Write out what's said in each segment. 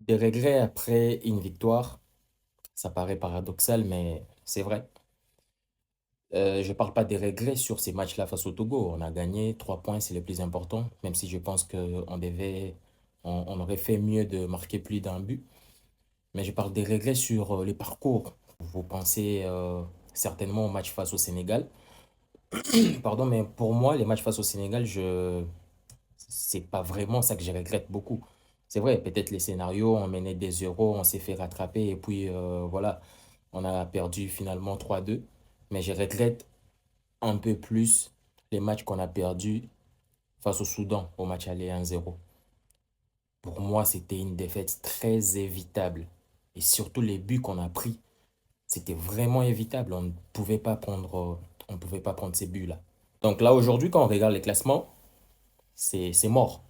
Des regrets après une victoire, ça paraît paradoxal, mais c'est vrai. Je ne parle pas des regrets sur ces matchs-là face au Togo. On a gagné 3 points, c'est le plus important, même si je pense on aurait fait mieux de marquer plus d'un but. Mais je parle des regrets sur le parcours. Vous pensez certainement au match face au Sénégal. Pardon, mais pour moi, les matchs face au Sénégal, c'est pas vraiment ça que je regrette beaucoup. C'est vrai, peut-être les scénarios, on menait des euros, on s'est fait rattraper et puis voilà, on a perdu finalement 3-2. Mais je regrette un peu plus les matchs qu'on a perdus face au Soudan, au match aller 1-0. Pour moi, c'était une défaite très évitable. Et surtout les buts qu'on a pris, c'était vraiment évitable. On ne pouvait pas prendre ces buts-là. Donc là, aujourd'hui, quand on regarde les classements, c'est mort.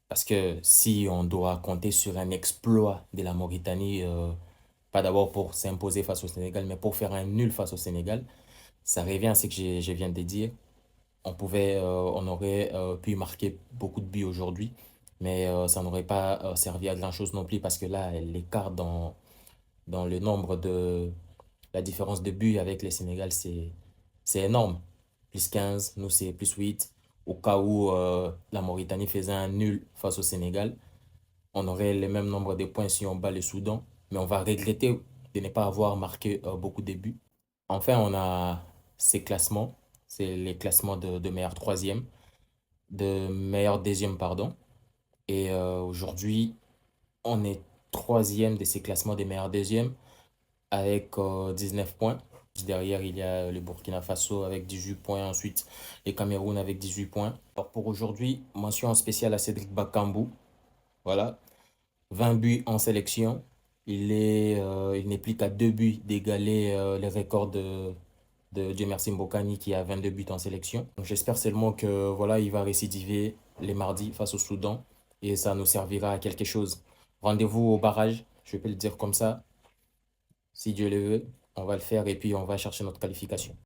Parce que si on doit compter sur un exploit de la Mauritanie, pas d'abord pour s'imposer face au Sénégal, mais pour faire un nul face au Sénégal, ça revient à ce que je viens de dire. On aurait pu marquer beaucoup de buts aujourd'hui, mais ça n'aurait pas servi à grand-chose non plus parce que là, l'écart dans le nombre la différence de buts avec les Sénégal, c'est énorme. Plus 15, nous c'est plus 8. Au cas où la Mauritanie faisait un nul face au Sénégal, on aurait le même nombre de points si on bat le Soudan, mais on va regretter de ne pas avoir marqué beaucoup de buts. Enfin, on a ces classements, c'est les classements de meilleur troisième, de meilleur deuxième, pardon. Et aujourd'hui, on est troisième de ces classements des meilleurs deuxièmes avec 19 points. Derrière, il y a le Burkina Faso avec 18 points. Ensuite, les Cameroun avec 18 points. Alors pour aujourd'hui, mention spéciale à Cédric Bakambu. Voilà, 20 buts en sélection. Il n'est plus qu'à 2 buts d'égaler les records de Djemerson Mbokani qui a 22 buts en sélection. Donc, j'espère seulement que voilà, il va récidiver les mardis face au Soudan et ça nous servira à quelque chose. Rendez-vous au barrage, je peux le dire comme ça. Si Dieu le veut, on va le faire et puis on va chercher notre qualification.